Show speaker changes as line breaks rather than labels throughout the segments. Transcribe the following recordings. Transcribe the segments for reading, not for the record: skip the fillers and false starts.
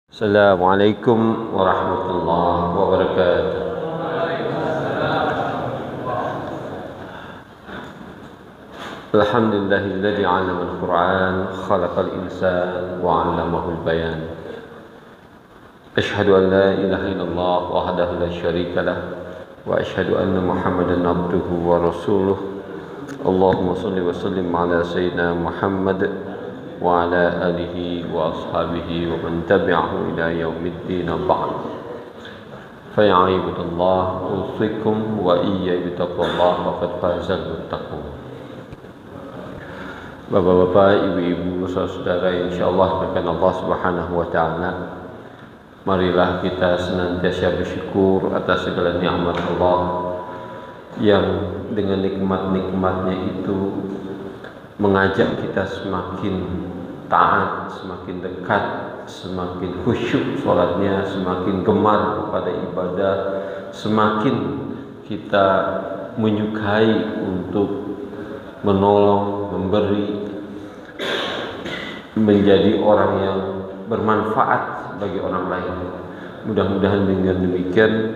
Assalamualaikum warahmatullahi wabarakatuh. Alhamdulillahilladzi 'allama al-Qur'an khalaqal insan wa 'allamahul bayan. Asyhadu an la ilaha illallah wahdahu la syarika lah wa asyhadu anna Muhammadan abduhu wa rasuluh. Allahumma shalli wa sallim ala sayyidina Muhammad wa ala alihi wa ashabihi wa man tabi'ahu ila yaumiddin ba'd. Fa ya ibadallah usikum wa iyya bitaqwallah faqad fazal muttaqun. Bapak-bapak, ibu-ibu, saudara insyaallah berkat Allah Subhanahu wa taala, marilah kita senantiasa bersyukur atas segala nikmat Allah yang dengan nikmat-nikmatnya itu mengajak kita semakin taat, semakin dekat, semakin khusyuk sholatnya, semakin gemar kepada ibadah, semakin kita menyukai untuk menolong, memberi, menjadi orang yang bermanfaat bagi orang lain. Mudah-mudahan dengan demikian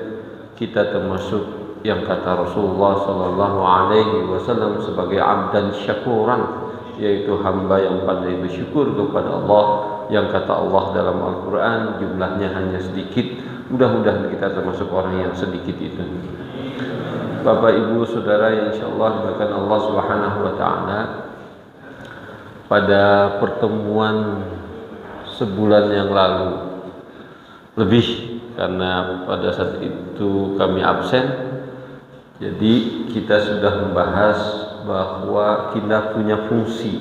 kita termasuk yang kata Rasulullah sallallahu alaihi wasallam sebagai abdan syakuran, yaitu hamba yang pandai bersyukur kepada Allah, yang kata Allah dalam Al-Qur'an jumlahnya hanya sedikit. Mudah-mudahan kita termasuk orang yang sedikit itu. Bapak, Ibu, Saudara yang insyaallah diberkahi Allah Subhanahu wa taala, pada pertemuan sebulan yang lalu lebih, karena pada saat itu kami absen, jadi kita sudah membahas bahwa kita punya fungsi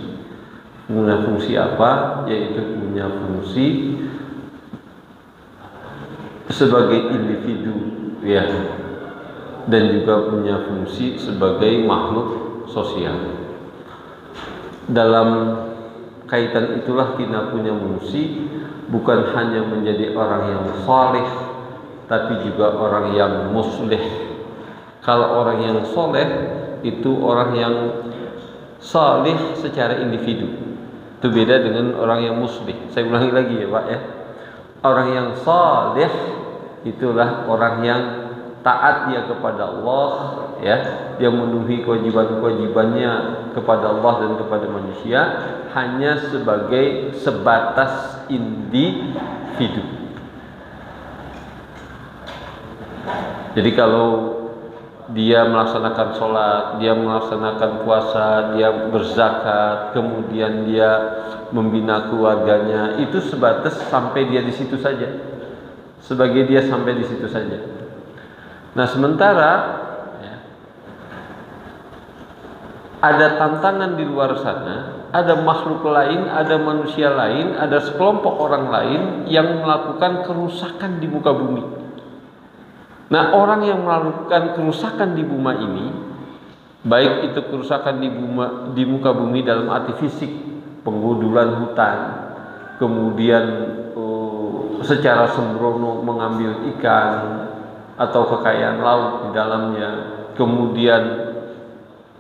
apa? Yaitu punya fungsi sebagai individu, ya, dan juga punya fungsi sebagai makhluk sosial. Dalam kaitan itulah kita punya fungsi, bukan hanya menjadi orang yang saleh, tapi juga orang yang muslih. Kalau orang yang soleh itu orang yang saleh secara individu, itu beda dengan orang yang muslih. Saya ulangi lagi ya Pak ya. Orang yang saleh itulah orang yang taat dia kepada Allah, ya, dia memenuhi kewajiban-kewajibannya kepada Allah dan kepada manusia hanya sebagai sebatas individu. Jadi kalau dia melaksanakan sholat, dia melaksanakan puasa, dia berzakat, kemudian dia membina keluarganya, itu sebatas sampai dia di situ saja, sebagai dia sampai di situ saja. Nah, sementara ya, ada tantangan di luar sana, ada makhluk lain, ada manusia lain, ada sekelompok orang lain yang melakukan kerusakan di muka bumi. Nah, orang yang melakukan kerusakan di bumi ini, baik itu kerusakan di muka bumi dalam arti fisik, penggundulan hutan, kemudian secara sembrono mengambil ikan atau kekayaan laut di dalamnya, kemudian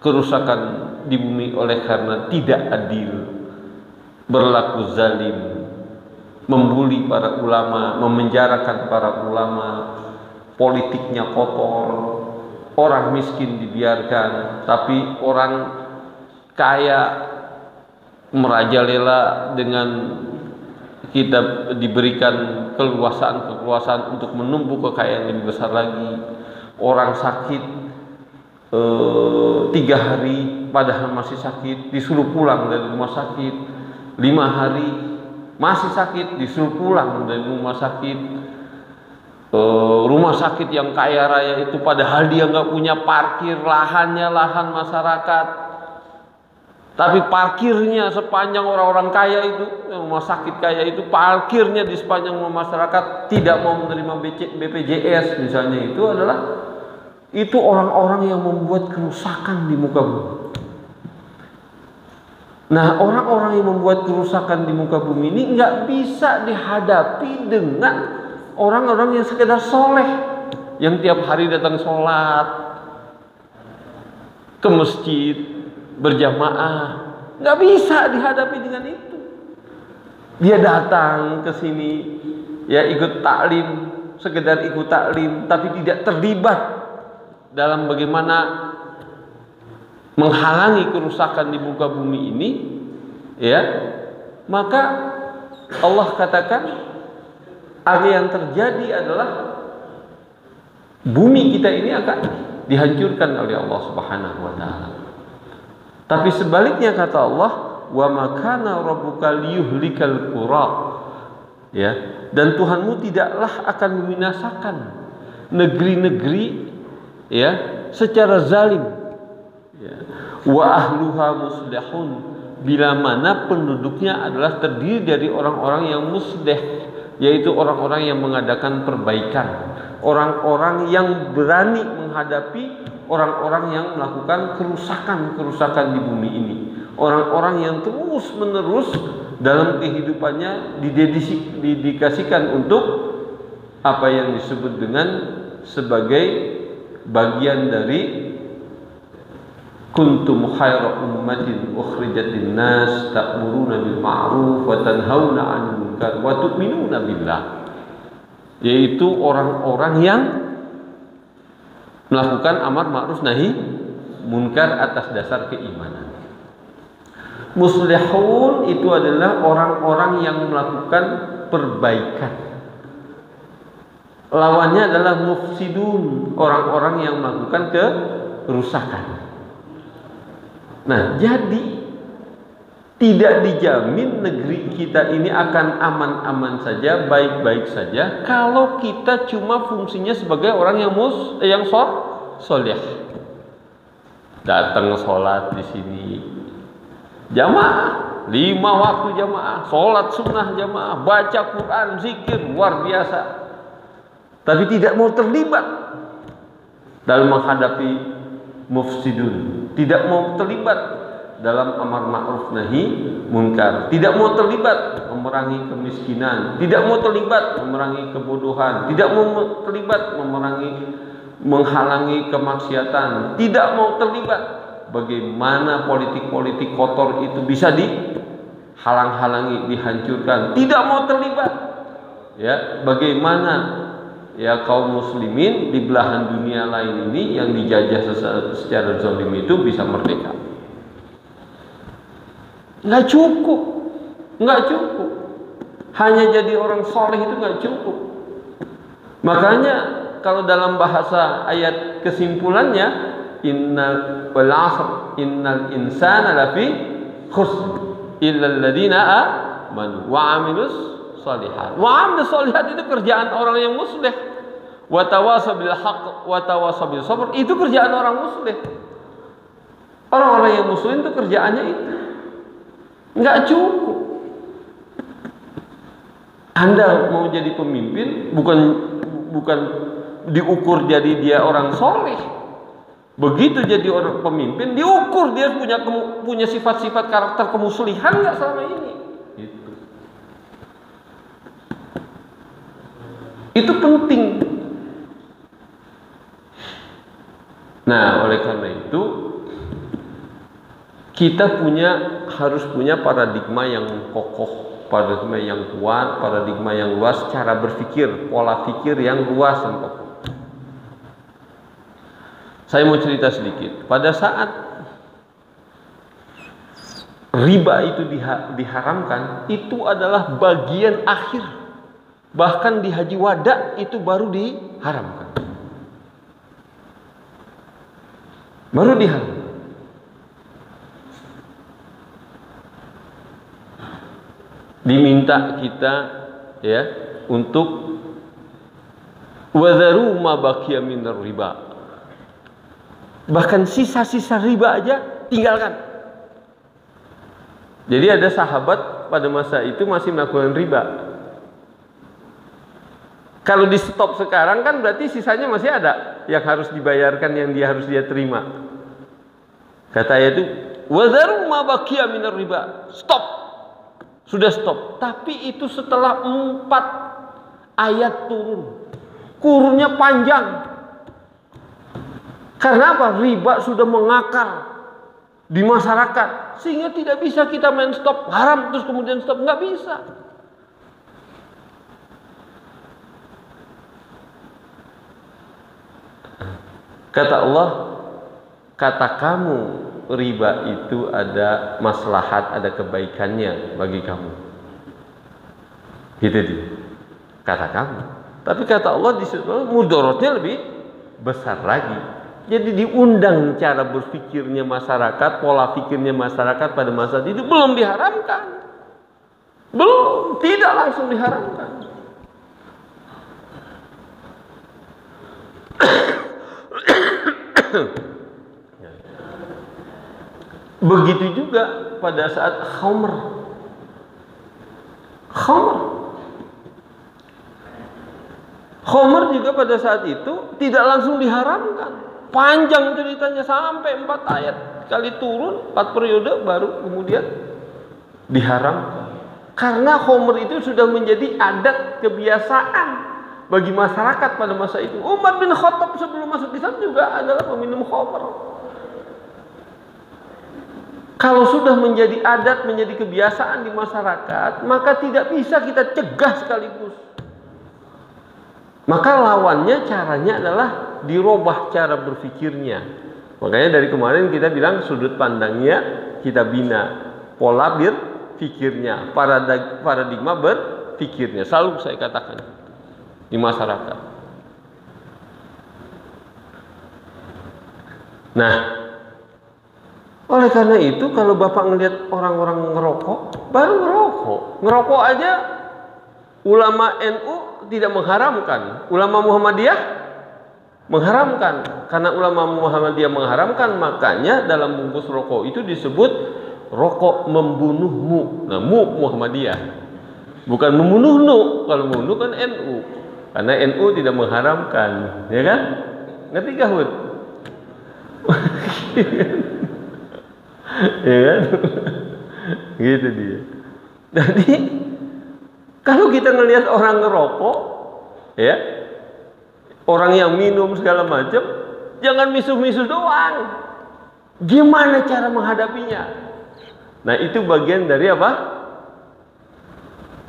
kerusakan di bumi oleh karena tidak adil, berlaku zalim, membuli para ulama, memenjarakan para ulama, politiknya kotor, orang miskin dibiarkan, tapi orang kaya merajalela dengan kita diberikan keleluasaan untuk menumpuk kekayaan lebih besar lagi. Orang sakit 3 hari padahal masih sakit, disuruh pulang dari rumah sakit. 5 hari masih sakit, disuruh pulang dari rumah sakit. Rumah sakit yang kaya raya itu padahal dia nggak punya parkir, lahannya lahan masyarakat, tapi parkirnya sepanjang orang-orang kaya itu, rumah sakit kaya itu parkirnya di sepanjang masyarakat tidak mau menerima BPJS misalnya, itu orang-orang yang membuat kerusakan di muka bumi. Nah, orang-orang yang membuat kerusakan di muka bumi ini nggak bisa dihadapi dengan orang-orang yang sekedar soleh, yang tiap hari datang sholat ke masjid berjamaah. Nggak bisa dihadapi dengan itu. Dia datang ke sini ya ikut taklim, sekedar ikut taklim tapi tidak terlibat dalam bagaimana menghalangi kerusakan di muka bumi ini, ya, maka Allah katakan apa yang terjadi adalah bumi kita ini akan dihancurkan oleh Allah Subhanahu wa taala. Tapi sebaliknya kata Allah, wa makana rabbuka liyuhlikal qura, ya, dan Tuhanmu tidaklah akan membinasakan negeri-negeri, ya, secara zalim, ya. Wa ahluha muslihun, bila mana penduduknya adalah terdiri dari orang-orang yang muslih, yaitu orang-orang yang mengadakan perbaikan, orang-orang yang berani menghadapi orang-orang yang melakukan kerusakan-kerusakan di bumi ini, orang-orang yang terus-menerus dalam kehidupannya didedikasikan untuk apa yang disebut dengan sebagai bagian dari kuntum khaira ummatin ukhrijat linnas ta'muruna bil ma'ruf wa tanhauna 'anil munkar wa tu'minuna billah, yaitu orang-orang yang melakukan amar ma'ruf nahi munkar atas dasar keimanan. Muslihun itu adalah orang-orang yang melakukan perbaikan. Lawannya adalah mufsidun, orang-orang yang melakukan kerusakan. Nah, jadi tidak dijamin negeri kita ini akan aman-aman saja, baik-baik saja kalau kita cuma fungsinya sebagai orang yang soleh. Datang sholat di sini jamaah, 5 waktu jamaah, sholat sunnah jamaah, baca Quran, zikir luar biasa, tapi tidak mau terlibat dalam menghadapi mufsidun, tidak mau terlibat dalam amar ma'ruf nahi munkar, tidak mau terlibat memerangi kemiskinan, tidak mau terlibat memerangi kebodohan, tidak mau terlibat menghalangi kemaksiatan, tidak mau terlibat bagaimana politik-politik kotor itu bisa dihalang-halangi, dihancurkan, tidak mau terlibat, ya, bagaimana, ya, kaum muslimin di belahan dunia lain ini yang dijajah secara zalim itu bisa merdeka. Nggak cukup. Hanya jadi orang soleh itu nggak cukup. Makanya kalau dalam bahasa ayat kesimpulannya, innal insana lafi khusr illal ladzina amanu wa amilus shalihat. Wa amilus shalihat itu kerjaan orang yang muslih. Wa tawasaw bil haqq wa tawasaw bis sabr, itu kerjaan orang muslih. Orang-orang yang muslim itu kerjaannya itu. Enggak cukup. Anda mau jadi pemimpin bukan diukur jadi dia orang soleh. Begitu jadi orang pemimpin diukur dia punya sifat-sifat karakter kemuslihan nggak selama ini. Itu penting. Nah, oleh karena itu kita harus punya paradigma yang kokoh, paradigma yang kuat, paradigma yang luas, cara berpikir, pola pikir yang luas dan kokoh. Saya mau cerita sedikit. Pada saat riba itu diharamkan, itu adalah bagian akhir. Bahkan di Haji Wada itu baru diharamkan. Baru diharamkan. Diminta kita, ya, untuk wadharu ma baqiya minar riba. Bahkan sisa-sisa riba aja tinggalkan. Jadi ada sahabat pada masa itu masih melakukan riba. Kalau di stop sekarang kan berarti sisanya masih ada yang harus dibayarkan, yang harus dia terima. Kata ayat itu, wadharu ma baqiya minar riba. Stop. Sudah stop. Tapi itu setelah 4 ayat turun. Kurunnya panjang. Karena apa? Riba sudah mengakar di masyarakat, sehingga tidak bisa kita main stop haram terus kemudian stop, nggak bisa. Kata Allah, kata kamu riba itu ada maslahat, ada kebaikannya bagi kamu. Gitu dia. Kata kamu. Tapi kata Allah di situ mudaratnya lebih besar lagi. Jadi diundang cara berpikirnya masyarakat, pola pikirnya masyarakat pada masa itu belum diharamkan. Belum, tidak langsung diharamkan. Begitu juga pada saat khamr. Khamr juga pada saat itu tidak langsung diharamkan. Panjang ceritanya sampai 4 ayat kali turun, 4 periode baru kemudian diharamkan. Karena khamr itu sudah menjadi adat kebiasaan bagi masyarakat pada masa itu. Umar bin Khattab sebelum masuk Islam juga adalah peminum khamr. Kalau sudah menjadi adat, menjadi kebiasaan di masyarakat, maka tidak bisa kita cegah sekaligus. Maka lawannya caranya adalah dirubah cara berpikirnya. Makanya dari kemarin kita bilang sudut pandangnya kita bina, pola berpikirnya, paradigma berpikirnya. Selalu saya katakan di masyarakat. Nah, oleh karena itu kalau Bapak ngelihat orang-orang ngerokok, baru ngerokok. Ngerokok aja ulama NU tidak mengharamkan, ulama Muhammadiyah mengharamkan. Karena ulama Muhammadiyah mengharamkan, makanya dalam bungkus rokok itu disebut rokok membunuhmu. Nah, Muhammadiyah, bukan membunuh nu. Kalau membunuh kan NU, karena NU tidak mengharamkan, ya kan? Ngerti gak, Hud? Ya kan? Gitu dia. Jadi kalau kita ngelihat orang ngerokok, ya, orang yang minum segala macam, jangan misuh-misuh doang. Gimana cara menghadapinya? Nah, itu bagian dari apa?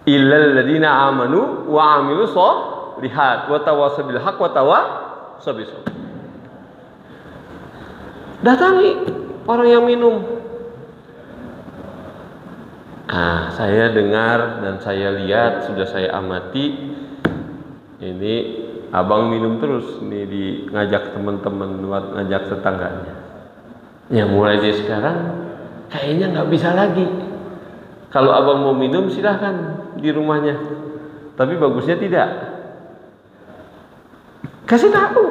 Illal ladzina amanu wa amilus sholihat wa tawassaw bil haqq wa tawassaw bis sabr. Datangi orang yang minum. Saya dengar dan saya lihat, sudah saya amati, ini abang minum terus, ini di ngajak teman-teman, ngajak tetangganya. Ya mulai dari sekarang kayaknya nggak bisa lagi. Kalau abang mau minum silahkan di rumahnya, tapi bagusnya tidak. Kasih tahu.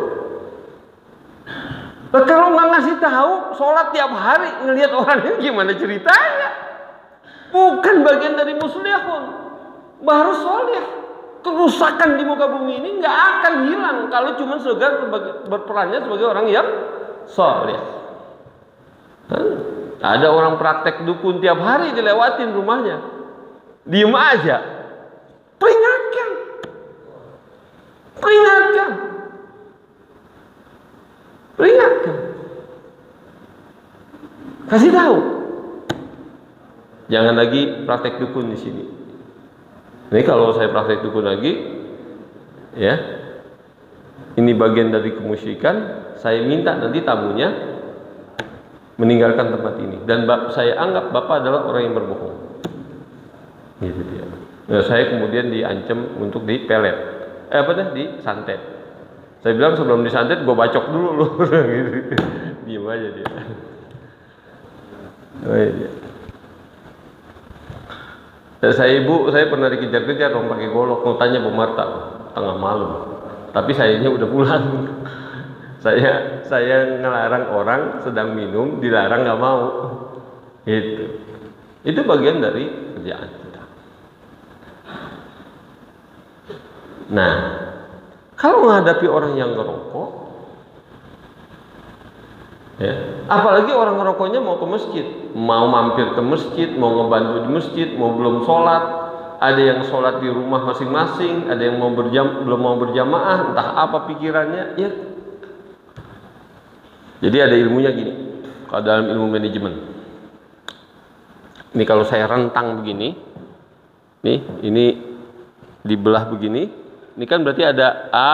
Kalau nggak ngasih tahu, sholat tiap hari ngelihat orang ini gimana ceritanya? Bukan bagian dari muslihun, baru soleh. Kerusakan di muka bumi ini nggak akan hilang kalau cuma sekedar berperannya sebagai orang yang soleh. Ada orang praktek dukun tiap hari dilewatin rumahnya, diem aja. Peringatkan, kasih tahu. Jangan lagi praktek dukun di sini. Ini kalau saya praktek dukun lagi, ya, ini bagian dari kemusyrikan. Saya minta nanti tamunya meninggalkan tempat ini, dan saya anggap Bapak adalah orang yang berbohong. Gitu dia. Nah, saya kemudian diancam untuk dipelet, disantet. Saya bilang sebelum disantet gue bacok dulu loh, gitu. Diam aja dia. Oh, iya. Saya pernah dikejar-kejar dong pakai golok, mau tanya Bu Marta tengah malam, tapi sayanya udah pulang. Saya ngelarang orang sedang minum, dilarang nggak mau. Itu bagian dari kerjaan kita. Nah, kalau menghadapi orang yang ngerokok, ya, apalagi orang ngerokoknya mau ke masjid, mau mampir ke masjid, mau ngebantu di masjid, mau belum sholat, ada yang sholat di rumah masing-masing, ada yang belum mau berjamaah, entah apa pikirannya, ya. Jadi ada ilmunya gini, kalau dalam ilmu manajemen. Ini kalau saya rentang begini, nih, ini dibelah begini, ini kan berarti ada A,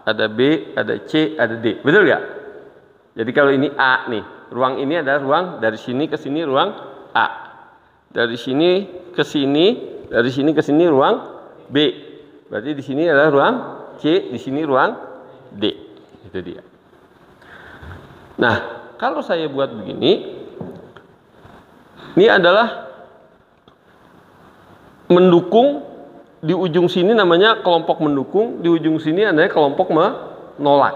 ada B, ada C, ada D. Betul nggak? Jadi kalau ini A nih, ruang ini adalah ruang dari sini ke sini ruang A. Dari sini ke sini, dari sini ke sini ruang B. Berarti di sini adalah ruang C, di sini ruang D. Itu dia. Nah, kalau saya buat begini, ini adalah mendukung, di ujung sini namanya kelompok mendukung, di ujung sini ada kelompok menolak.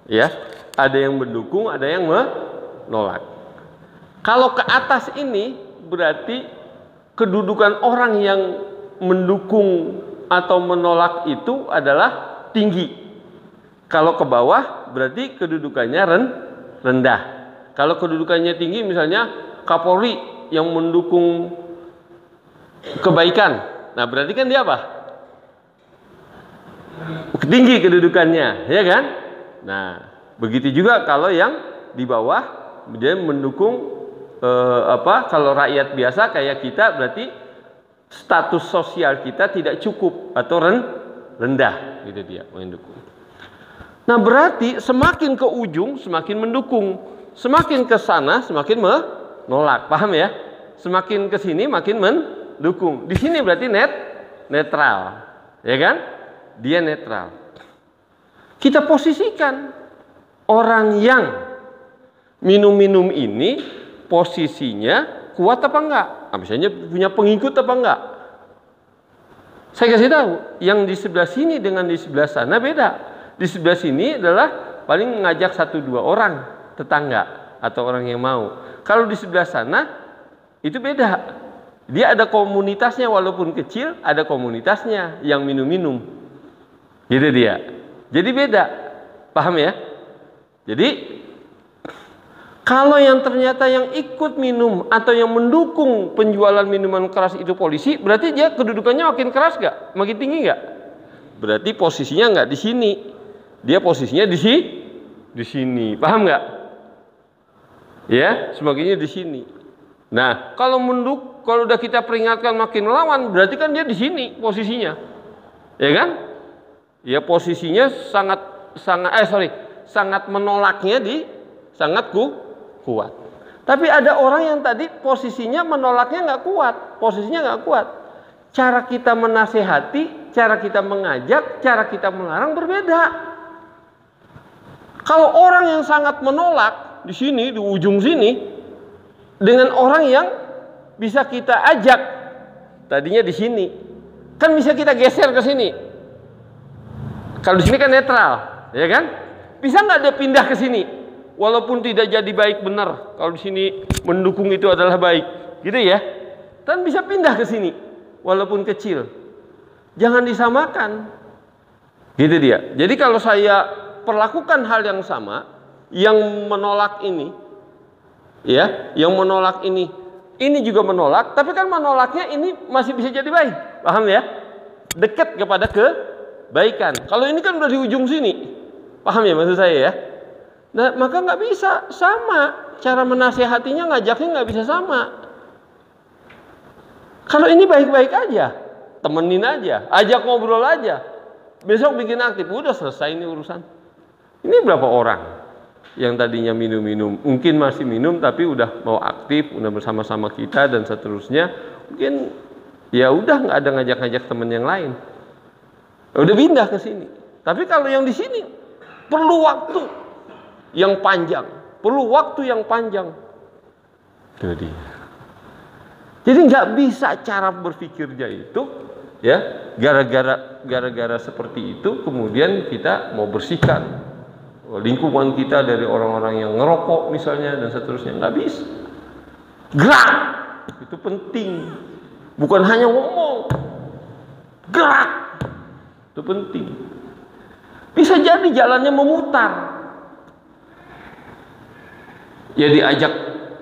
Ya, ada yang mendukung, ada yang menolak. Kalau ke atas ini berarti kedudukan orang yang mendukung atau menolak itu adalah tinggi. Kalau ke bawah berarti kedudukannya rendah. Kalau kedudukannya tinggi, misalnya Kapolri yang mendukung kebaikan, nah berarti kan dia apa? Tinggi kedudukannya, ya kan? Nah, begitu juga kalau yang di bawah dia mendukung kalau rakyat biasa kayak kita, berarti status sosial kita tidak cukup atau rendah, gitu dia mendukung. Nah, berarti semakin ke ujung semakin mendukung, semakin ke sana semakin menolak, paham ya? Semakin ke sini makin mendukung. Di sini berarti netral, ya kan? Dia netral. Kita posisikan orang yang minum-minum ini posisinya kuat apa enggak? Nah, misalnya punya pengikut apa enggak? Saya kasih tahu, yang di sebelah sini dengan di sebelah sana beda. Di sebelah sini adalah paling mengajak 1-2 orang tetangga atau orang yang mau. Kalau di sebelah sana itu beda. Dia ada komunitasnya, walaupun kecil ada komunitasnya yang minum-minum. Gitu dia. Jadi beda. Paham ya? Jadi kalau yang ternyata yang ikut minum atau yang mendukung penjualan minuman keras itu polisi, berarti dia kedudukannya makin keras gak? Makin tinggi gak? Berarti posisinya nggak di sini. Dia posisinya di sini. Paham nggak? Ya, semakinnya di sini. Nah, kalau udah kita peringatkan makin melawan, berarti kan dia di sini posisinya. Ya kan? Ya, posisinya sangat menolaknya sangat kuat. Tapi ada orang yang tadi posisinya menolaknya nggak kuat, posisinya nggak kuat. Cara kita menasehati, cara kita mengajak, cara kita melarang berbeda. Kalau orang yang sangat menolak di sini, di ujung sini, dengan orang yang bisa kita ajak, tadinya di sini, kan bisa kita geser ke sini. Kalau di sini kan netral, ya kan? Bisa nggak dia pindah ke sini, walaupun tidak jadi baik benar. Kalau di sini mendukung itu adalah baik, gitu ya? Kan bisa pindah ke sini, walaupun kecil. Jangan disamakan, gitu dia. Jadi kalau saya perlakukan hal yang sama, yang menolak ini, ya, yang menolak ini juga menolak, tapi kan menolaknya ini masih bisa jadi baik, paham ya? Dekat kepada kebaikan. Kalau ini kan udah di ujung sini, paham ya maksud saya ya? Nah, maka nggak bisa sama, cara menasehatinya, ngajaknya nggak bisa sama. Kalau ini baik-baik aja, temenin aja, ajak ngobrol aja, besok bikin aktif, udah selesai ini urusan. Ini berapa orang yang tadinya minum-minum, mungkin masih minum tapi udah mau aktif, udah bersama-sama kita dan seterusnya, mungkin ya udah nggak ada ngajak-ngajak teman yang lain, udah pindah ke sini. Tapi kalau yang di sini perlu waktu yang panjang, perlu waktu yang panjang. Jadi nggak bisa cara berpikirnya itu, ya, gara-gara seperti itu kemudian kita mau bersihkan lingkungan kita dari orang-orang yang ngerokok misalnya dan seterusnya, nggak bisa. Gerak itu penting, bukan hanya ngomong, gerak itu penting. Bisa jadi jalannya memutar, ya diajak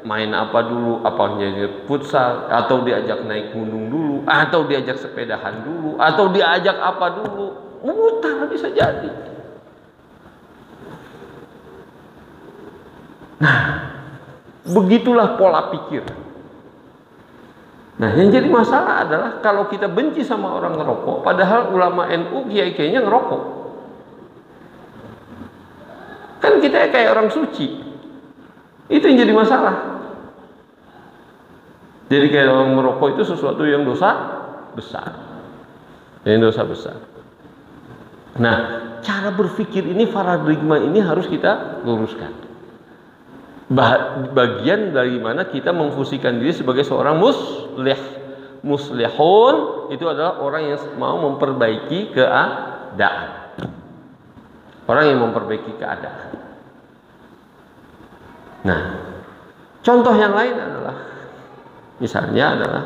main apa dulu, apa jadi futsal, atau diajak naik gunung dulu, atau diajak sepedahan dulu, atau diajak apa dulu, memutar bisa jadi. Nah, begitulah pola pikir. Nah, yang jadi masalah adalah kalau kita benci sama orang ngerokok, padahal ulama NU kiai-kiainya ngerokok. Kan kita kayak orang suci. Itu yang jadi masalah. Jadi kayak orang merokok itu sesuatu yang dosa besar. Yang dosa besar. Nah, cara berpikir ini, paradigma ini harus kita luruskan. Bagian dari mana kita memfungsikan diri sebagai seorang muslihun itu adalah orang yang mau memperbaiki keadaan. Orang yang memperbaiki keadaan. Nah, contoh yang lain adalah, misalnya adalah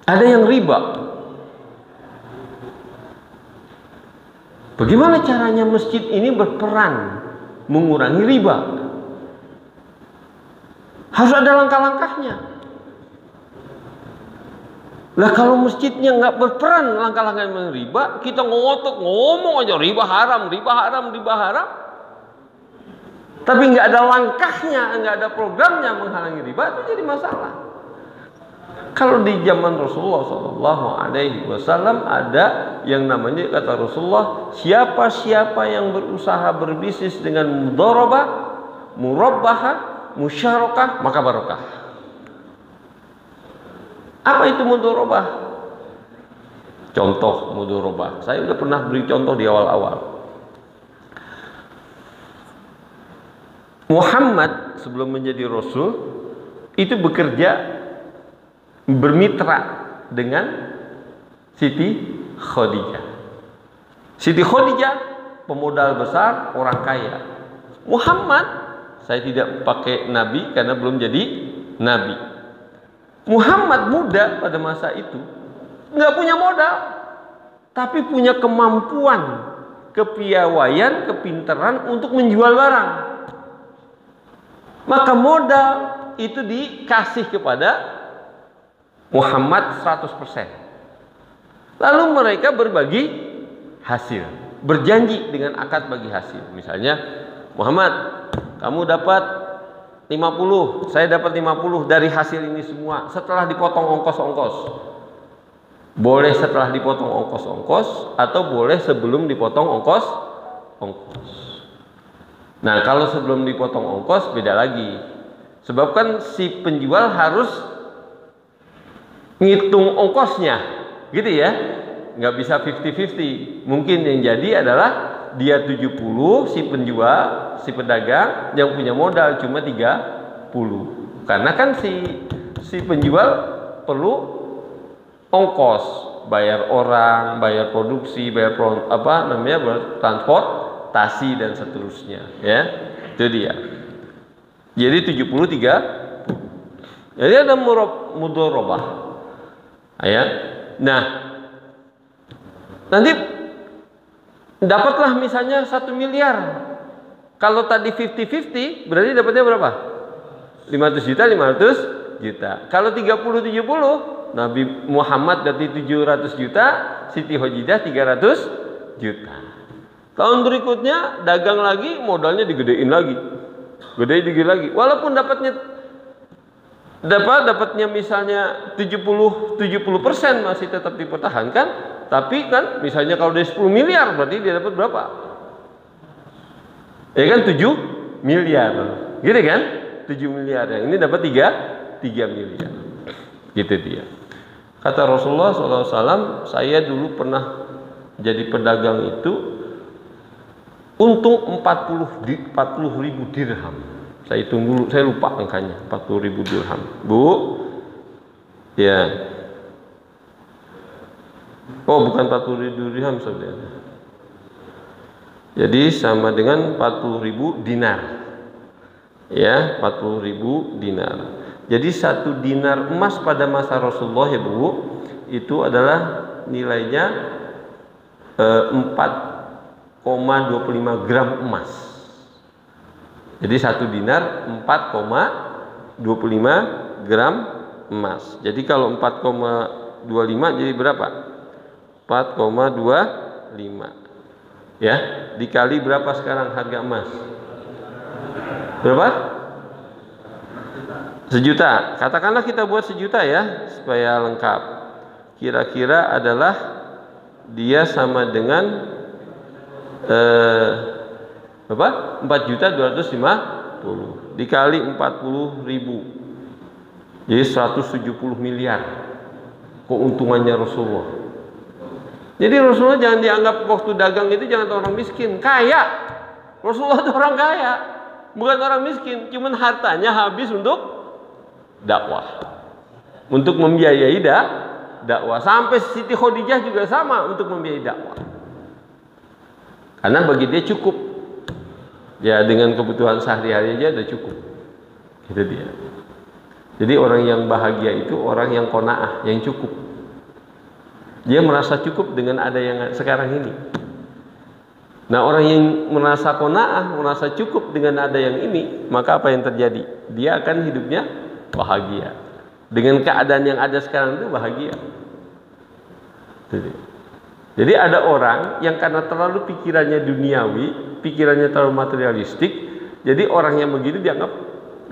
ada yang riba. Bagaimana caranya masjid ini berperan mengurangi riba? Harus ada langkah-langkahnya. Lah kalau masjidnya nggak berperan langkah-langkah mengurangi riba, kita ngomong aja riba haram, tapi nggak ada langkahnya, nggak ada programnya menghalangi riba, itu jadi masalah. Kalau di zaman Rasulullah SAW ada yang namanya, kata Rasulullah, siapa yang berusaha berbisnis dengan mudharabah, murabbahah, musyarakah, maka barokah. Apa itu mudharabah? Contoh mudharabah, saya sudah pernah beri contoh di awal-awal. Muhammad sebelum menjadi Rasul itu bekerja, bermitra dengan Siti Khadijah. Siti Khadijah pemodal besar, orang kaya. Muhammad, saya tidak pakai nabi karena belum jadi nabi. Muhammad muda pada masa itu, nggak punya modal, tapi punya kemampuan, kepiawaian, kepintaran untuk menjual barang. Maka modal itu dikasih kepada Muhammad 100%. Lalu mereka berbagi hasil, berjanji dengan akad bagi hasil. Misalnya, Muhammad, kamu dapat 50, saya dapat 50 dari hasil ini semua setelah dipotong ongkos-ongkos. Boleh setelah dipotong ongkos-ongkos atau boleh sebelum dipotong ongkos. Nah, kalau sebelum dipotong ongkos beda lagi. Sebab kan si penjual harus ngitung ongkosnya, gitu ya, nggak bisa 50-50. Mungkin yang jadi adalah dia 70, si penjual, si pedagang yang punya modal cuma 30. Karena kan si penjual perlu ongkos, bayar orang, bayar produksi, bayar transportasi dan seterusnya, ya. Itu dia. Jadi 70-30. Jadi ada mudharabah. Ya. Nah, nanti dapatlah misalnya 1 miliar. Kalau tadi 50-50 berarti dapatnya berapa? 500 juta. Kalau 30-70, Nabi Muhammad berarti 700 juta, Siti Khadijah 300 juta. Tahun berikutnya dagang lagi, modalnya digedein lagi. Lagi. Walaupun dapatnya misalnya 70% masih tetap dipertahankan, tapi kan misalnya kalau dia 10 miliar berarti dia dapat berapa? Ya kan 7 miliar. Gitu kan? 7 miliar. Yang ini dapat 3 miliar. Gitu dia. Kata Rasulullah SAW, saya dulu pernah jadi pedagang itu untung 40 ribu dirham. Saya hitung dulu, saya lupa angkanya, 40 ribu dirham. Bu, ya. Oh, bukan 40 ribu dirham saudara. Jadi sama dengan 40 ribu dinar. Ya, 40 ribu dinar. Jadi 1 dinar emas pada masa Rasulullah, ya Bu, itu adalah nilainya 4,25 gram emas. Jadi 1 dinar 4,25 gram emas. Jadi kalau 4,25 jadi berapa? 4,25. Ya, dikali berapa sekarang harga emas? Berapa? 1 juta. Katakanlah kita buat 1 juta ya, supaya lengkap. Kira-kira adalah dia sama dengan berapa? 4.250.000 dikali 40.000, jadi 170 miliar keuntungannya Rasulullah. Jadi Rasulullah jangan dianggap waktu dagang itu jangan orang miskin, kaya. Rasulullah itu orang kaya, bukan orang miskin, cuman hartanya habis untuk dakwah, untuk membiayai dakwah. Sampai Siti Khadijah juga sama untuk membiayai dakwah, karena bagi dia cukup, ya dengan kebutuhan sehari-hari aja udah cukup. Itu dia. Jadi orang yang bahagia itu orang yang qanaah, yang cukup. Dia merasa cukup dengan ada yang sekarang ini. Nah, orang yang merasa qanaah, merasa cukup dengan ada yang ini, maka apa yang terjadi? Dia akan hidupnya bahagia. Dengan keadaan yang ada sekarang itu bahagia. Jadi ada orang yang karena terlalu pikirannya duniawi, pikirannya terlalu materialistik, jadi orang yang begini dianggap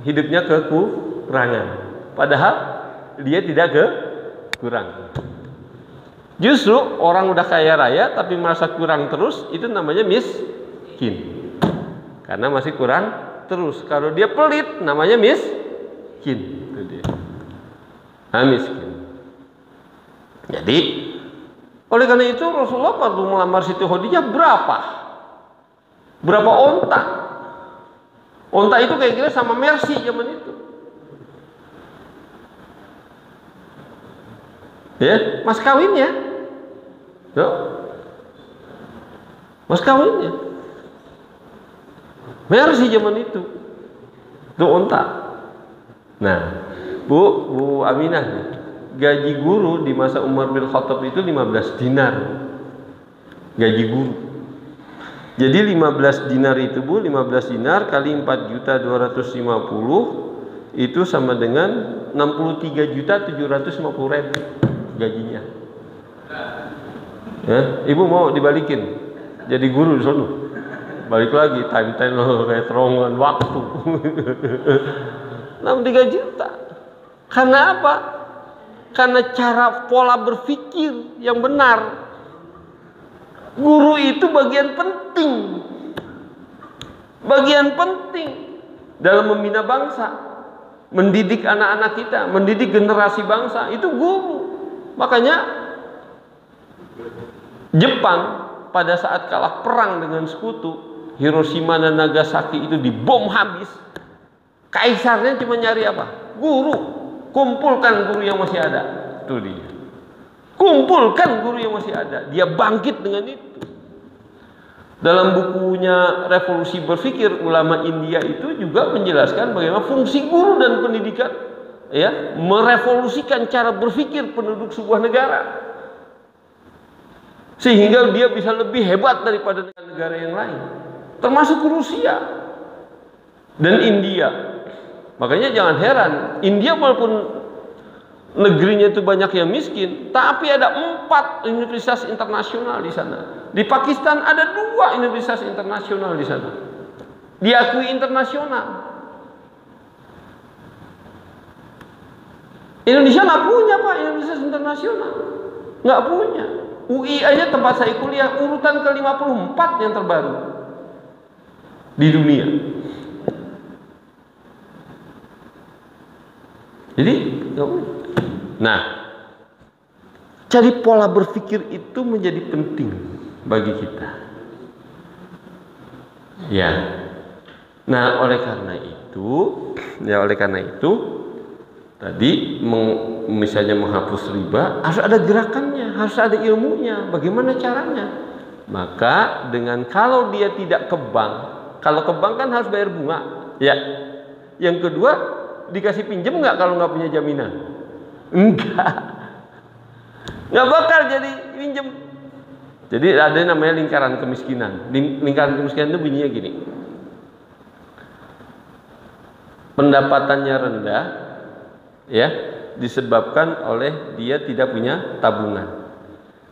hidupnya kekurangan. Padahal dia tidak kekurangan. Justru orang udah kaya raya tapi merasa kurang terus, itu namanya miskin. Karena masih kurang terus. Kalau dia pelit namanya miskin. Itu dia. Nah, miskin. Jadi oleh karena itu Rasulullah waktu melamar Siti Khadijah berapa onta? Onta itu kayak kira sama Mercy zaman itu. Ya, mas kawinnya. Yo. Mas kawinnya. Mercy zaman itu. Itu onta. Nah, Bu Aminah, gaji guru di masa Umar bin Khattab itu 15 dinar. Gaji guru. Jadi 15 dinar itu, Bu, 15 dinar kali 4.250.000 itu sama dengan 63.750.000 gajinya. Ya, Ibu mau dibalikin jadi guru di sana. Balik lagi time kayak terowongan waktu. 63 juta. Karena apa? Karena cara pola berpikir yang benar. Guru itu bagian penting dalam membina bangsa, mendidik anak-anak kita, mendidik generasi bangsa, itu guru. Makanya Jepang pada saat kalah perang dengan sekutu, Hiroshima dan Nagasaki itu dibom habis. Kaisarnya cuma nyari apa? Guru. Kumpulkan guru yang masih ada. Itu dia. Kumpulkan guru yang masih ada. Dia bangkit dengan itu. Dalam bukunya Revolusi Berpikir, ulama India itu juga menjelaskan bagaimana fungsi guru dan pendidikan, ya, merevolusikan cara berpikir penduduk sebuah negara. Sehingga dia bisa lebih hebat daripada negara yang lain. Termasuk Rusia dan India. Makanya jangan heran, India walaupun negerinya itu banyak yang miskin, tapi ada 4 universitas internasional di sana. Di Pakistan ada 2 universitas internasional di sana. Diakui internasional. Indonesia nggak punya, Pak, universitas internasional. Nggak punya. UI aja tempat saya kuliah urutan ke-54 yang terbaru di dunia. Jadi, nah, cari pola berpikir itu menjadi penting bagi kita. Ya. Nah, oleh karena itu, tadi misalnya menghapus riba harus ada gerakannya, harus ada ilmunya. Bagaimana caranya? Maka dengan kalau dia tidak ke bank, kalau ke bank kan harus bayar bunga, ya. Yang kedua, dikasih pinjam nggak kalau nggak punya jaminan? Enggak, nggak bakal jadi pinjam. Jadi ada namanya lingkaran kemiskinan. Lingkaran kemiskinan itu bunyinya gini: pendapatannya rendah, ya, disebabkan oleh dia tidak punya tabungan.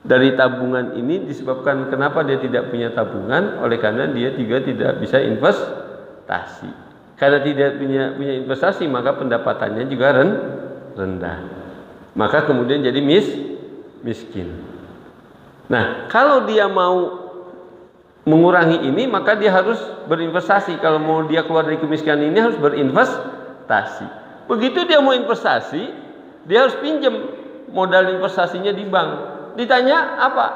Dari tabungan ini disebabkan kenapa dia tidak punya tabungan, oleh karena dia juga tidak bisa investasi. Karena tidak punya investasi, maka pendapatannya juga rendah. Maka kemudian jadi miskin. Nah, kalau dia mau mengurangi ini, maka dia harus berinvestasi. Kalau mau dia keluar dari kemiskinan ini harus berinvestasi. Begitu dia mau investasi, dia harus pinjam modal investasinya di bank. Ditanya apa?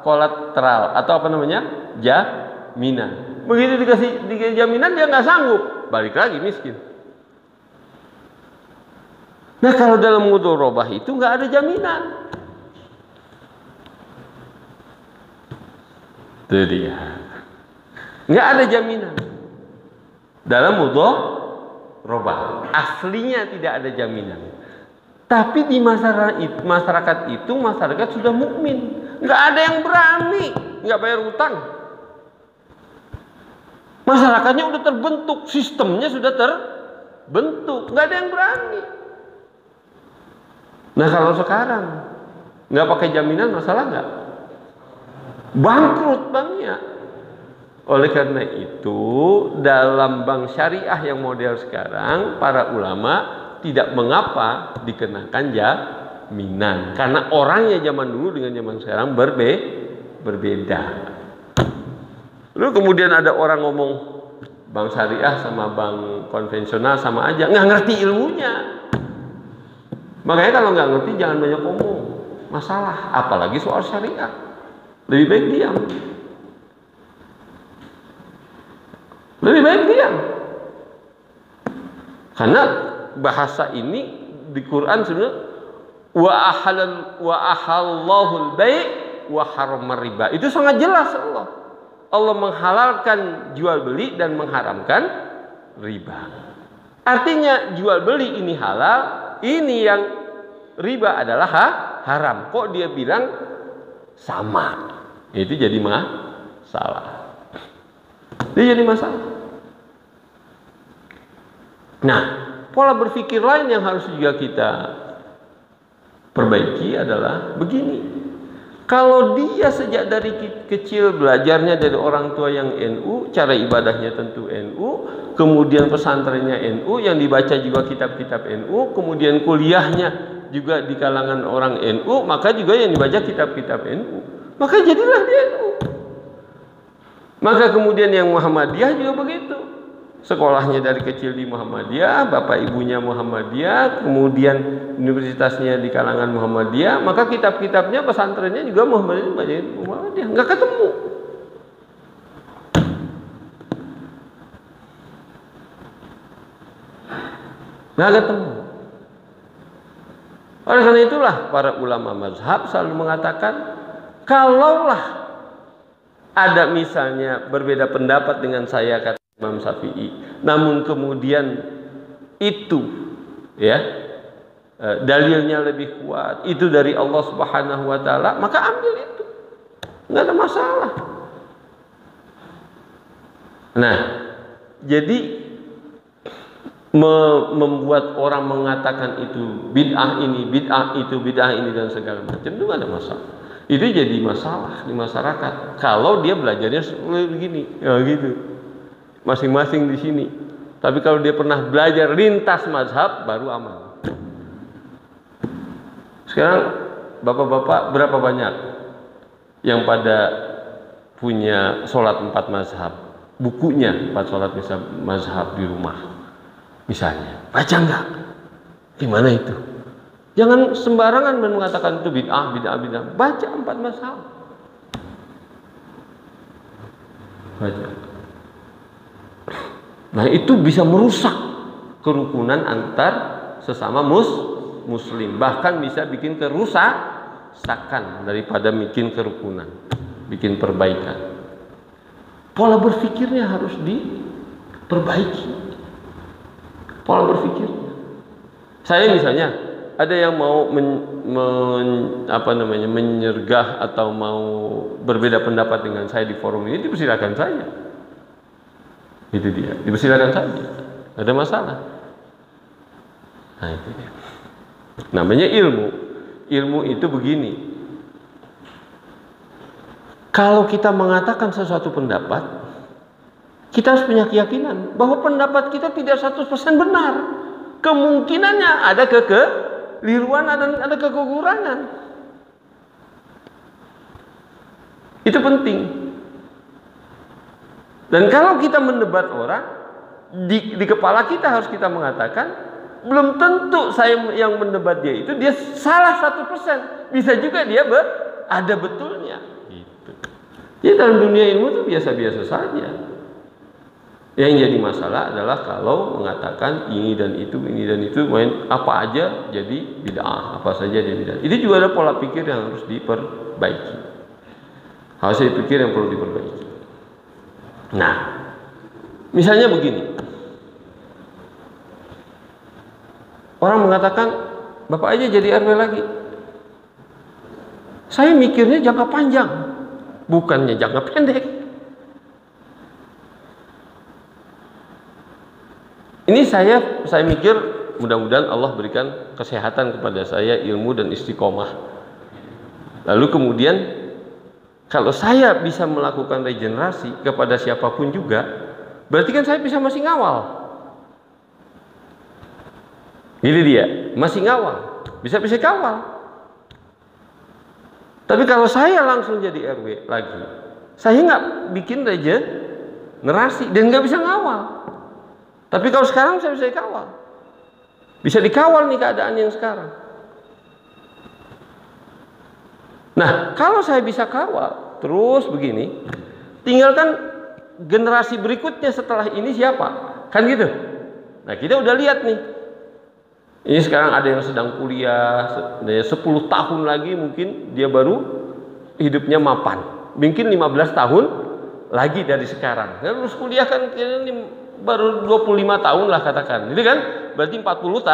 Kolateral atau apa namanya? Jaminan. Begitu dikasih jaminan dia nggak sanggup, balik lagi miskin. Nah, kalau dalam mudharabah itu nggak ada jaminan. Itu dia. Nggak ada jaminan. Dalam mudharabah aslinya tidak ada jaminan. Tapi di masyarakat itu masyarakat sudah mukmin. Nggak ada yang berani nggak bayar utang. Masyarakatnya udah terbentuk, sistemnya sudah terbentuk, nggak ada yang berani. Nah, kalau sekarang nggak pakai jaminan, masalah nggak? Bangkrut banknya. Oleh karena itu, dalam bank syariah yang model sekarang, para ulama tidak mengapa dikenakan jaminan, karena orangnya zaman dulu dengan zaman sekarang berbeda. Lalu kemudian ada orang ngomong bank syariah sama bank konvensional sama aja, nggak ngerti ilmunya. Makanya kalau nggak ngerti jangan banyak ngomong masalah, apalagi soal syariah. Lebih baik diam. Lebih baik diam. Karena bahasa ini di Quran sebenarnya wa ahallahul bai' wa harramar riba. Itu sangat jelas Allah. Allah menghalalkan jual beli dan mengharamkan riba. Artinya jual beli ini halal, ini yang riba adalah haram. Kok dia bilang sama? Itu jadi masalah. Itu jadi masalah. Nah, pola berpikir lain yang harus juga kita perbaiki adalah begini. Kalau dia sejak dari kecil belajarnya dari orang tua yang NU, cara ibadahnya tentu NU, kemudian pesantrennya NU, yang dibaca juga kitab-kitab NU, kemudian kuliahnya juga di kalangan orang NU, maka juga yang dibaca kitab-kitab NU, maka jadilah dia NU. Maka kemudian yang Muhammadiyah juga begitu. Sekolahnya dari kecil di Muhammadiyah, bapak ibunya Muhammadiyah, kemudian universitasnya di kalangan Muhammadiyah, maka kitab-kitabnya, pesantrennya juga Muhammadiyah. Nggak ketemu. Nggak ketemu. Oleh karena itulah para ulama mazhab selalu mengatakan, kalaulah ada misalnya berbeda pendapat dengan saya, kata Imam Syafi'i, namun kemudian itu ya dalilnya lebih kuat, itu dari Allah Subhanahu wa taala, maka ambil itu. Enggak ada masalah. Nah, jadi membuat orang mengatakan itu bid'ah ini, bid'ah itu, bid'ah ini dan segala macam itu enggak ada masalah. Itu jadi masalah di masyarakat. Kalau dia belajarnya begini, ya gitu. Masing-masing di sini. Tapi kalau dia pernah belajar lintas mazhab, baru aman. Sekarang bapak-bapak berapa banyak yang pada punya sholat 4 mazhab, bukunya 4 sholat mazhab di rumah, misalnya, baca enggak? Gimana itu? Jangan sembarangan mengatakan itu bid'ah. Baca 4 mazhab. Baca. Nah, itu bisa merusak kerukunan antar sesama muslim, bahkan bisa bikin kerusakan daripada bikin kerukunan, bikin perbaikan. Pola berpikirnya harus diperbaiki. Pola berpikirnya. Saya misalnya ada yang mau menyergah atau mau berbeda pendapat dengan saya di forum ini, dipersilakan saja. Itu dia, dipersilakan saja, tidak ada masalah. Nah, itu dia. Namanya ilmu. Ilmu itu begini. Kalau kita mengatakan sesuatu pendapat, kita harus punya keyakinan bahwa pendapat kita tidak 100% benar. Kemungkinannya ada kekeliruan dan ada kekurangan. Itu penting. Dan kalau kita mendebat orang, di kepala kita harus kita mengatakan, belum tentu saya yang mendebat dia itu dia salah 1%. Bisa juga dia ada betulnya. Gitu. Jadi dalam dunia ilmu itu biasa-biasa saja. Yang jadi masalah adalah kalau mengatakan ini dan itu, main apa aja jadi bid'ah, apa saja jadi bid'ah. Itu juga ada pola pikir yang harus diperbaiki. Harus dipikir yang perlu diperbaiki. Nah, misalnya begini. Orang mengatakan, Bapak aja jadi RW lagi. Saya mikirnya jangka panjang, bukannya jangka pendek. Ini saya mikir mudah-mudahan Allah berikan kesehatan kepada saya, ilmu dan istiqomah. Lalu kemudian kalau saya bisa melakukan regenerasi kepada siapapun juga, berarti kan saya bisa masih ngawal. Ini dia, masih ngawal, bisa kawal. Tapi kalau saya langsung jadi RW lagi, saya nggak bikin regenerasi dan nggak bisa ngawal. Tapi kalau sekarang saya bisa dikawal. Bisa dikawal nih keadaan yang sekarang. Nah, kalau saya bisa kawal terus begini, tinggalkan generasi berikutnya setelah ini siapa? Kan gitu. Nah, kita udah lihat nih. Ini sekarang ada yang sedang kuliah, 10 tahun lagi mungkin dia baru hidupnya mapan. Mungkin 15 tahun lagi dari sekarang. Terus kuliah kan ini baru 25 tahun lah katakan. Itu kan berarti 40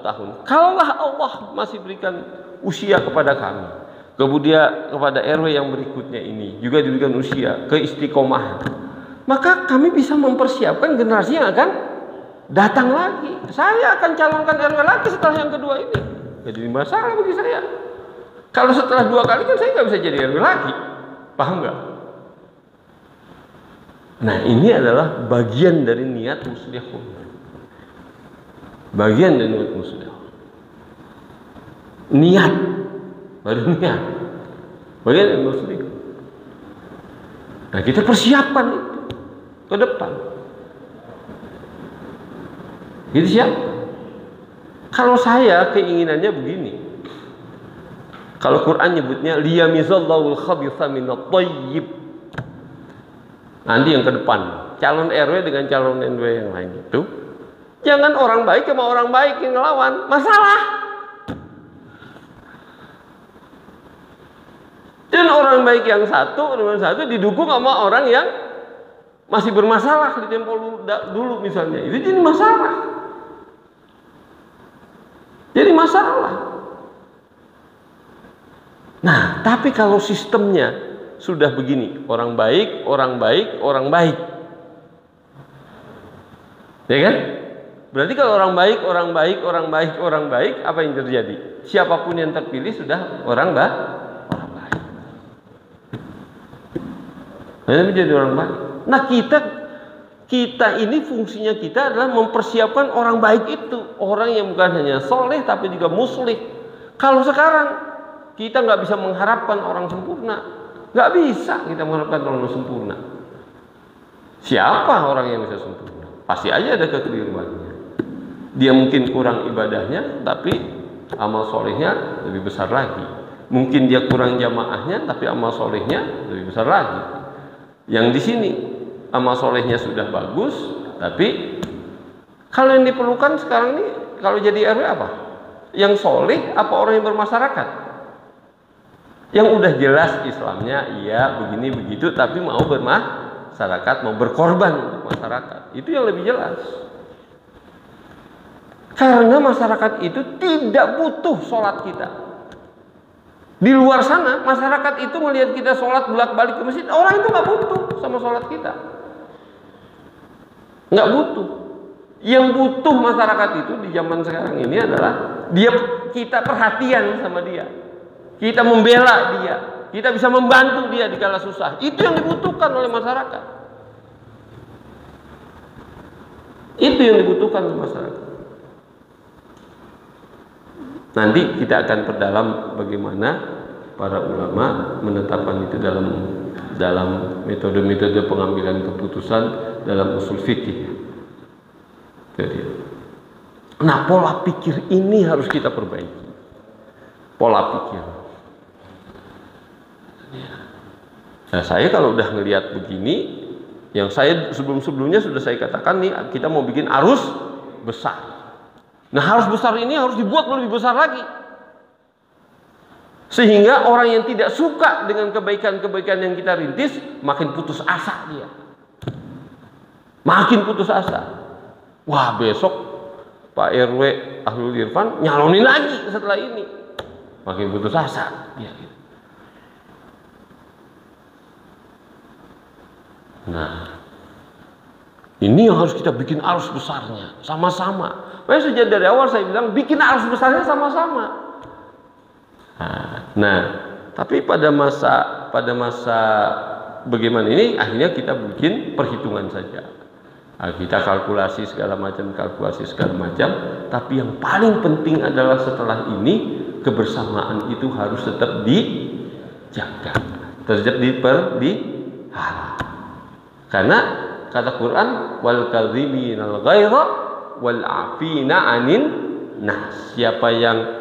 tahun. Kalaulah Allah masih berikan usia kepada kami, kemudian kepada RW yang berikutnya ini juga diberikan usia keistiqomahan, maka kami bisa mempersiapkan generasi yang akan datang lagi. Saya akan calonkan RW lagi setelah yang kedua ini. Jadi masalah bagi saya. Kalau setelah 2 kali kan saya nggak bisa jadi RW lagi. Paham nggak? Nah, ini adalah bagian dari niat muslihun. Bagian dari niat muslihun. Niat, baru niat. Bagian dari muslihun. Nah, kita persiapkan itu ke depan. Gitu siapa? Kalau saya keinginannya begini. Kalau Quran nyebutnya liyamizallahu al-khabitha minat thayyib. Nanti yang ke depan, calon RW dengan calon NW yang lain itu, jangan orang baik sama orang baik yang ngelawan, masalah. Dan orang baik yang satu didukung sama orang yang masih bermasalah di tempo dulu misalnya, itu jadi masalah. Jadi masalah. Nah, tapi kalau sistemnya sudah begini, orang baik, ya kan? Berarti kalau orang baik, apa yang terjadi? Siapapun yang terpilih sudah orang baik. Nah, menjadi orang baik. Nah, kita ini fungsinya kita adalah mempersiapkan orang baik itu, orang yang bukan hanya soleh tapi juga muslih. Kalau sekarang kita nggak bisa mengharapkan orang sempurna. Nggak bisa kita mengharapkan orang sempurna. Siapa orang yang bisa sempurna? Pasti aja ada kekeliruannya. Dia mungkin kurang ibadahnya, tapi amal solehnya lebih besar lagi. Mungkin dia kurang jamaahnya, tapi amal solehnya lebih besar lagi. Yang di sini amal solehnya sudah bagus, tapi kalau yang diperlukan sekarang ini, kalau jadi RW apa? Yang soleh apa orang yang bermasyarakat? Yang udah jelas Islamnya iya begini begitu, tapi mau bermasyarakat, mau berkorban untuk masyarakat, itu yang lebih jelas. Karena masyarakat itu tidak butuh sholat kita. Di luar sana masyarakat itu melihat kita sholat bolak-balik ke masjid, orang itu nggak butuh sama sholat kita, nggak butuh. Yang butuh masyarakat itu di zaman sekarang ini adalah kita perhatian sama dia. Kita membela dia, kita bisa membantu dia di kala susah. Itu yang dibutuhkan oleh masyarakat. Itu yang dibutuhkan oleh masyarakat. Nanti kita akan perdalam bagaimana para ulama menetapkan itu dalam metode-metode pengambilan keputusan dalam usul fikih. Jadi, nah pola pikir ini harus kita perbaiki. Pola pikir. Nah, saya kalau udah ngelihat begini, yang saya sebelum-sebelumnya sudah saya katakan nih, kita mau bikin arus besar. Nah, arus besar ini harus dibuat lebih besar lagi. Sehingga orang yang tidak suka dengan kebaikan-kebaikan yang kita rintis, makin putus asa dia. Makin putus asa. Wah, besok Pak RW Ahlul Irfan nyalonin lagi setelah ini. Makin putus asa dia. Nah, ini yang harus kita bikin arus besarnya sama-sama. Makanya sejak dari awal saya bilang bikin arus besarnya sama-sama. Nah, tapi pada masa bagaimana ini akhirnya kita bikin perhitungan saja. Nah, kita kalkulasi segala macam, tapi yang paling penting adalah setelah ini kebersamaan itu harus tetap dijaga, tetap dipelihara. Karena kata Quran, wal kadhiminal ghaidha wal 'afina 'anin nas. Siapa yang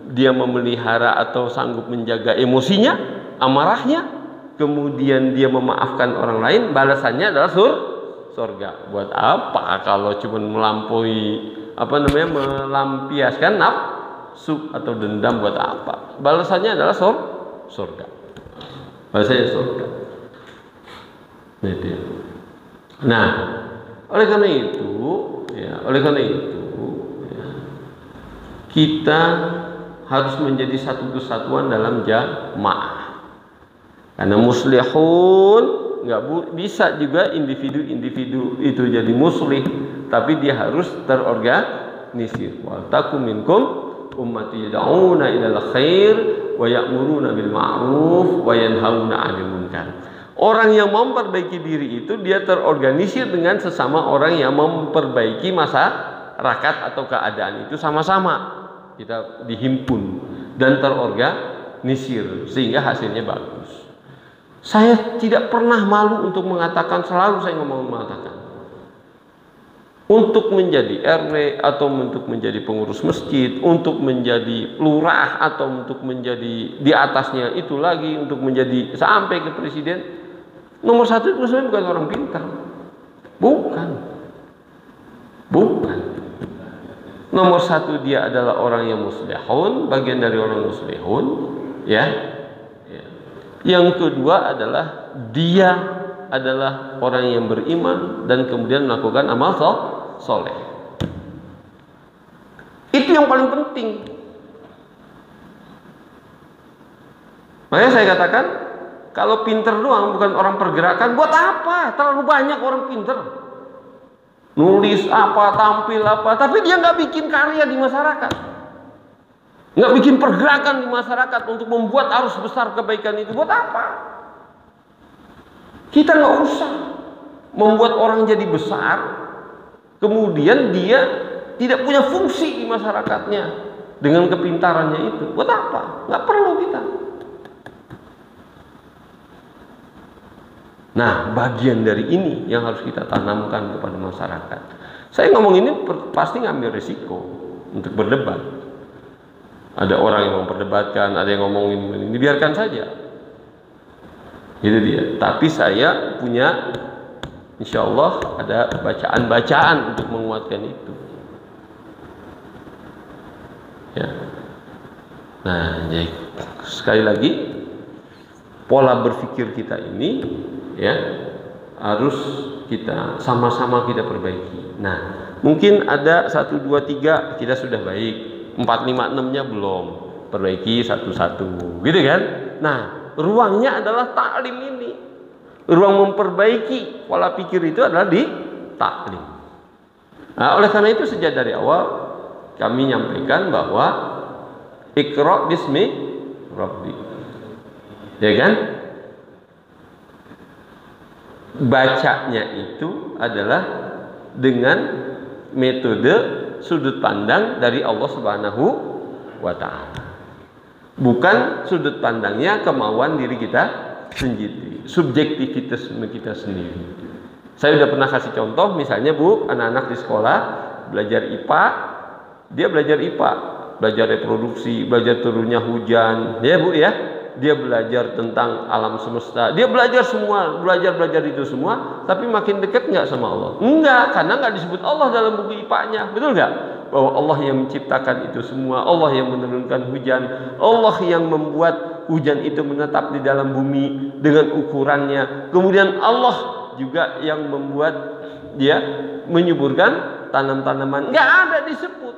dia memelihara atau sanggup menjaga emosinya, amarahnya, kemudian dia memaafkan orang lain, balasannya adalah surga. Buat apa kalau cuma melampaui melampiaskan nafsu atau dendam, buat apa? Balasannya adalah surga. Balasannya surga. Nah, oleh karena itu kita harus menjadi satu kesatuan dalam jamaah. Karena muslihun nggak bisa juga individu itu jadi muslih, tapi dia harus terorganisir. Wa takum minkum ummati yad'una ilal khair wa ya'muruna bil ma'ruf wa yanhauna 'anil munkar. Orang yang memperbaiki diri itu dia terorganisir dengan sesama orang yang memperbaiki masyarakat atau keadaan itu sama-sama. Kita dihimpun dan terorganisir sehingga hasilnya bagus. Saya tidak pernah malu untuk mengatakan, selalu saya mengatakan, untuk menjadi RW atau untuk menjadi pengurus masjid, untuk menjadi lurah atau untuk menjadi di atasnya itu lagi, untuk menjadi sampai ke presiden, nomor satu itu sebenarnya bukan orang pintar, bukan. Nomor satu dia adalah orang yang muslihun, bagian dari orang muslihun, ya. Yang kedua adalah dia adalah orang yang beriman dan kemudian melakukan amal soleh. Itu yang paling penting. Makanya saya katakan, kalau pinter doang bukan orang pergerakan, buat apa? Terlalu banyak orang pinter. Nulis apa, tampil apa, tapi dia nggak bikin karya di masyarakat, nggak bikin pergerakan di masyarakat untuk membuat arus besar kebaikan itu. Buat apa? Kita nggak usah membuat orang jadi besar, kemudian dia tidak punya fungsi di masyarakatnya dengan kepintarannya itu. Buat apa? Nggak perlu kita. Nah, bagian dari ini yang harus kita tanamkan kepada masyarakat. Saya ngomong ini pasti ngambil risiko untuk berdebat. Ada orang yang memperdebatkan, ada yang ngomongin ini, biarkan saja. Itu dia. Tapi saya punya, insya Allah ada bacaan-bacaan untuk menguatkan itu. Ya. Nah, jadi sekali lagi, pola berpikir kita ini ya harus kita sama-sama kita perbaiki. Nah, mungkin ada 1, 2, 3 kita sudah baik, 4, 5, 6-nya belum, perbaiki satu-satu, gitu kan? Nah, ruangnya adalah taklim ini. Ruang memperbaiki pola pikir itu adalah di taklim. Nah, oleh karena itu sejak dari awal kami nyampaikan bahwa Iqra bismi Rabbi, ya kan? Bacanya itu adalah dengan metode sudut pandang dari Allah Subhanahu wa ta'ala. bukan sudut pandangnya kemauan diri kita sendiri, subjektivitas kita sendiri. Saya udah pernah kasih contoh, misalnya Bu, anak-anak di sekolah belajar IPA, dia belajar IPA, belajar reproduksi, belajar turunnya hujan, ya Bu ya, dia belajar tentang alam semesta, dia belajar semua, belajar itu semua, tapi makin dekat nggak sama Allah? Enggak, karena nggak disebut Allah dalam buku IPA-nya, betul nggak? Bahwa Allah yang menciptakan itu semua, Allah yang menurunkan hujan, Allah yang membuat hujan itu menetap di dalam bumi dengan ukurannya, kemudian Allah juga yang membuat dia menyuburkan tanam-tanaman, nggak ada disebut.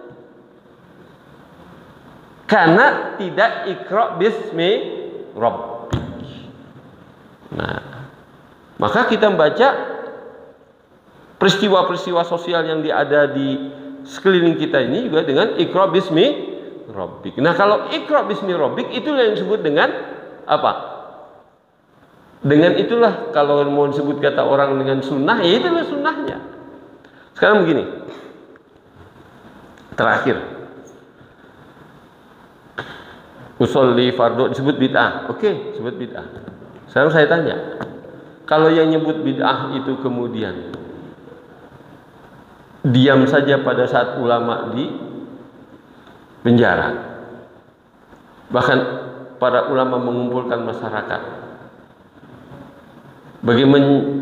Karena tidak Iqra bismi Rabbik. Nah, maka kita membaca peristiwa-peristiwa sosial yang ada di sekeliling kita ini juga dengan Iqra bismi Rabbik. Nah, kalau Iqra bismi Rabbik itulah yang disebut dengan apa? Dengan itulah kalau mau disebut kata orang dengan sunnah, ya itulah sunnahnya. Sekarang begini, terakhir, usolli fardu disebut bid'ah, oke, disebut bid'ah. Sekarang saya tanya, kalau yang nyebut bid'ah itu kemudian diam saja pada saat ulama di penjara, bahkan para ulama mengumpulkan masyarakat, bagaimana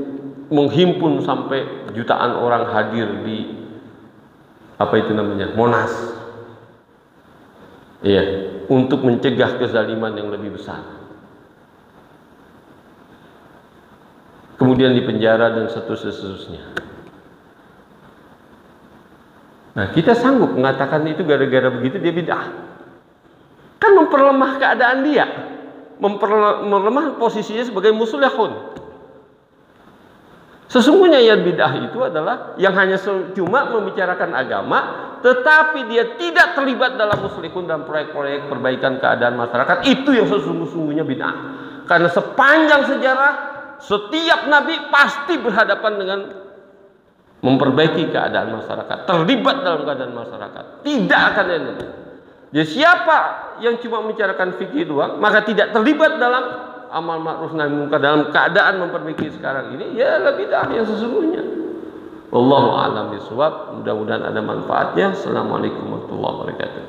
menghimpun sampai jutaan orang hadir di apa itu namanya, Monas, iya, untuk mencegah kezaliman yang lebih besar. Kemudian dipenjara dan seterusnya. Nah, kita sanggup mengatakan itu gara-gara begitu dia bid'ah. Kan memperlemah keadaan dia, memperlemah posisinya sebagai muslihun. Sesungguhnya yang bid'ah itu adalah yang hanya cuma membicarakan agama, tetapi dia tidak terlibat dalam muslihun dan proyek-proyek perbaikan keadaan masyarakat. Itu yang sesungguhnya bid'ah. Karena sepanjang sejarah, setiap nabi pasti berhadapan dengan memperbaiki keadaan masyarakat, terlibat dalam keadaan masyarakat. Tidak akan ada. Jadi siapa yang cuma membicarakan fikih doang, maka tidak terlibat dalam amal ma'ruf nahi munkar dalam keadaan memperbaiki sekarang ini, ya lebih bid'ah yang sesungguhnya. Wallahu a'lam bishawab. Mudah-mudahan ada manfaatnya. Assalamualaikum warahmatullahi wabarakatuh.